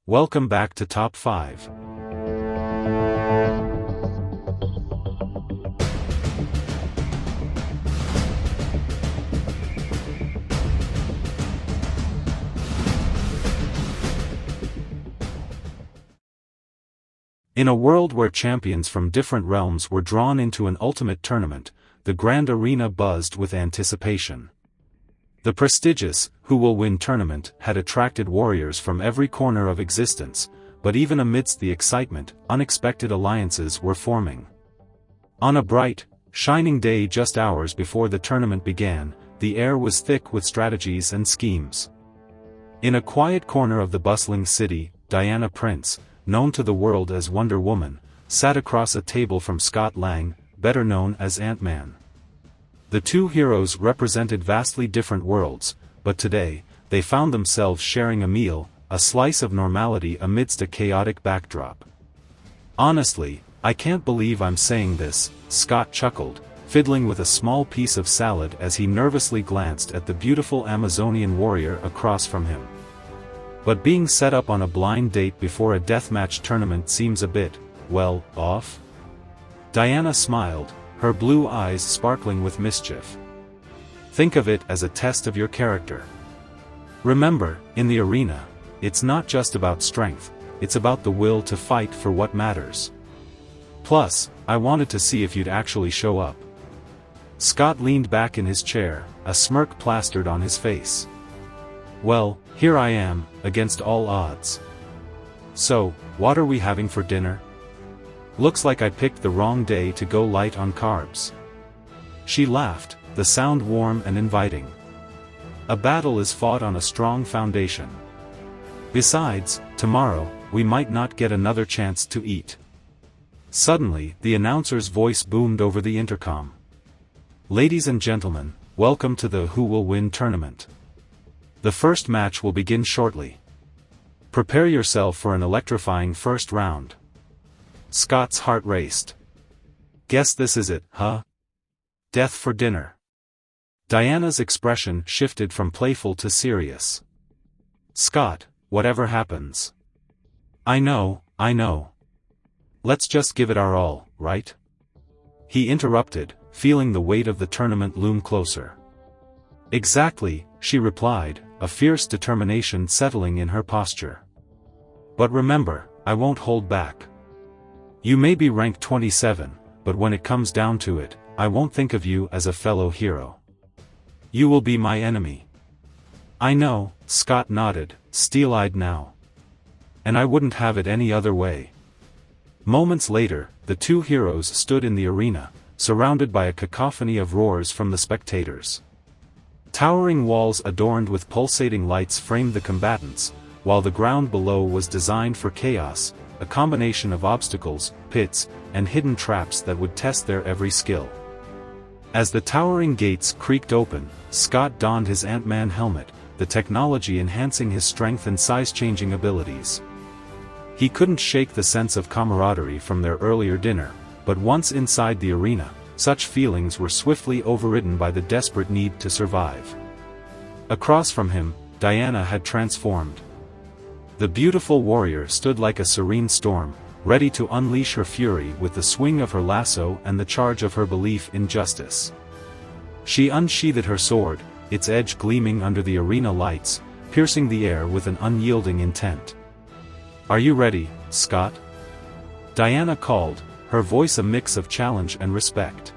Welcome back to Top 5. In a world where champions from different realms were drawn into an ultimate tournament, the grand arena buzzed with anticipation. The prestigious Who Will Win tournament had attracted warriors from every corner of existence, but even amidst the excitement, unexpected alliances were forming. On a bright, shining day just hours before the tournament began, the air was thick with strategies and schemes. In a quiet corner of the bustling city, Diana Prince, known to the world as Wonder Woman, sat across a table from Scott Lang, better known as Ant-Man. The two heroes represented vastly different worlds, but today, they found themselves sharing a meal, a slice of normality amidst a chaotic backdrop. Honestly, I can't believe I'm saying this, Scott chuckled, fiddling with a small piece of salad as he nervously glanced at the beautiful Amazonian warrior across from him. But being set up on a blind date before a deathmatch tournament seems a bit, well, off? Diana smiled, her blue eyes sparkling with mischief. Think of it as a test of your character. Remember, in the arena, it's not just about strength, it's about the will to fight for what matters. Plus, I wanted to see if you'd actually show up. Scott leaned back in his chair, a smirk plastered on his face. Well, here I am, against all odds. So, what are we having for dinner? Looks like I picked the wrong day to go light on carbs. She laughed, the sound warm and inviting. A battle is fought on a strong foundation. Besides, tomorrow, we might not get another chance to eat. Suddenly, the announcer's voice boomed over the intercom. Ladies and gentlemen, welcome to the Who Will Win tournament. The first match will begin shortly. Prepare yourself for an electrifying first round. Scott's heart raced. Guess this is it, huh? Death for dinner. Diana's expression shifted from playful to serious. Scott, whatever happens. I know. Let's just give it our all, right? He interrupted, feeling the weight of the tournament loom closer. Exactly, she replied, a fierce determination settling in her posture. But remember, I won't hold back. You may be ranked 27, but when it comes down to it, I won't think of you as a fellow hero. You will be my enemy. I know, Scott nodded, steel-eyed now. And I wouldn't have it any other way. Moments later, the two heroes stood in the arena, surrounded by a cacophony of roars from the spectators. Towering walls adorned with pulsating lights framed the combatants, while the ground below was designed for chaos, a combination of obstacles, pits, and hidden traps that would test their every skill. As the towering gates creaked open, Scott donned his Ant-Man helmet, the technology enhancing his strength and size-changing abilities. He couldn't shake the sense of camaraderie from their earlier dinner, but once inside the arena, such feelings were swiftly overridden by the desperate need to survive. Across from him, Diana had transformed. The beautiful warrior stood like a serene storm, ready to unleash her fury with the swing of her lasso and the charge of her belief in justice. She unsheathed her sword, its edge gleaming under the arena lights, piercing the air with an unyielding intent. Are you ready, Scott? Diana called, her voice a mix of challenge and respect.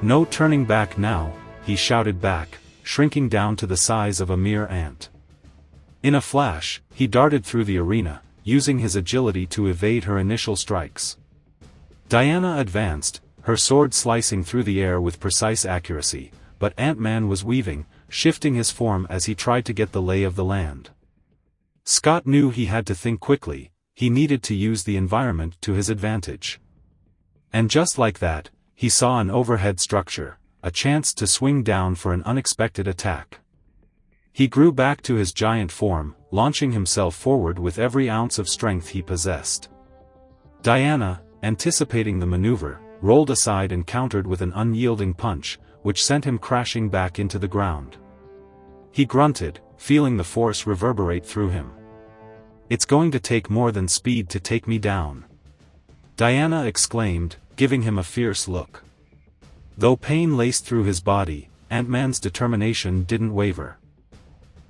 No turning back now, he shouted back, shrinking down to the size of a mere ant. In a flash, he darted through the arena, using his agility to evade her initial strikes. Diana advanced, her sword slicing through the air with precise accuracy, but Ant-Man was weaving, shifting his form as he tried to get the lay of the land. Scott knew he had to think quickly, he needed to use the environment to his advantage. And just like that, he saw an overhead structure, a chance to swing down for an unexpected attack. He grew back to his giant form, launching himself forward with every ounce of strength he possessed. Diana, anticipating the maneuver, rolled aside and countered with an unyielding punch, which sent him crashing back into the ground. He grunted, feeling the force reverberate through him. It's going to take more than speed to take me down," Diana exclaimed, giving him a fierce look. Though pain laced through his body, Ant-Man's determination didn't waver.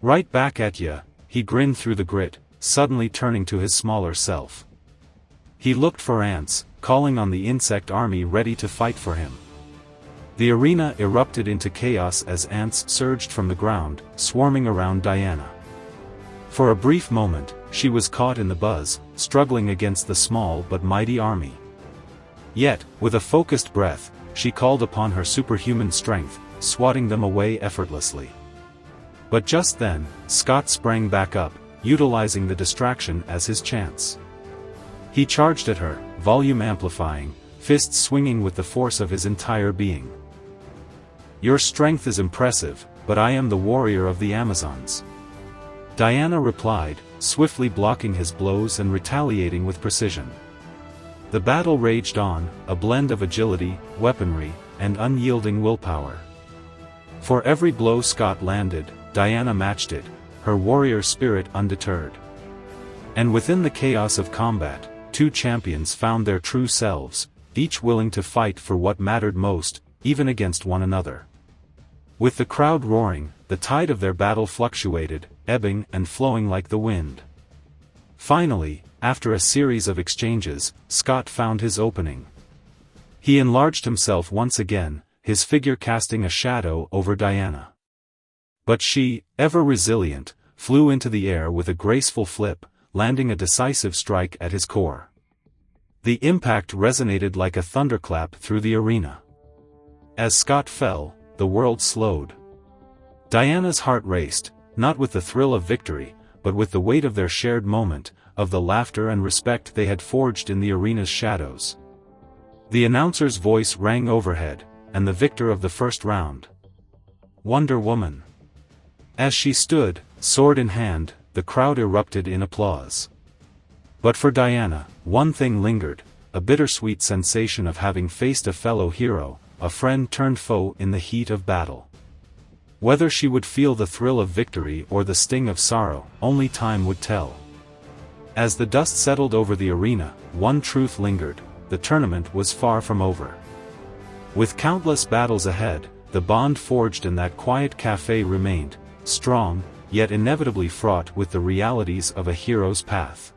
"Right back at ya," he grinned through the grit, suddenly turning to his smaller self. He looked for ants, calling on the insect army ready to fight for him. The arena erupted into chaos as ants surged from the ground, swarming around Diana. For a brief moment, she was caught in the buzz, struggling against the small but mighty army. Yet, with a focused breath, she called upon her superhuman strength, swatting them away effortlessly. But just then, Scott sprang back up, utilizing the distraction as his chance. He charged at her, volume amplifying, fists swinging with the force of his entire being. "Your strength is impressive, but I am the warrior of the Amazons," Diana replied, swiftly blocking his blows and retaliating with precision. The battle raged on, a blend of agility, weaponry, and unyielding willpower. For every blow Scott landed, Diana matched it, her warrior spirit undeterred. And within the chaos of combat, two champions found their true selves, each willing to fight for what mattered most, even against one another. With the crowd roaring, the tide of their battle fluctuated, ebbing and flowing like the wind. Finally, after a series of exchanges, Scott found his opening. He enlarged himself once again, his figure casting a shadow over Diana. But she, ever resilient, flew into the air with a graceful flip, landing a decisive strike at his core. The impact resonated like a thunderclap through the arena. As Scott fell, the world slowed. Diana's heart raced, not with the thrill of victory, but with the weight of their shared moment, of the laughter and respect they had forged in the arena's shadows. The announcer's voice rang overhead, and the victor of the first round, Wonder Woman. As she stood, sword in hand, the crowd erupted in applause. But for Diana, one thing lingered, a bittersweet sensation of having faced a fellow hero, a friend turned foe in the heat of battle. Whether she would feel the thrill of victory or the sting of sorrow, only time would tell. As the dust settled over the arena, one truth lingered: the tournament was far from over. With countless battles ahead, the bond forged in that quiet cafe remained, strong, yet inevitably fraught with the realities of a hero's path.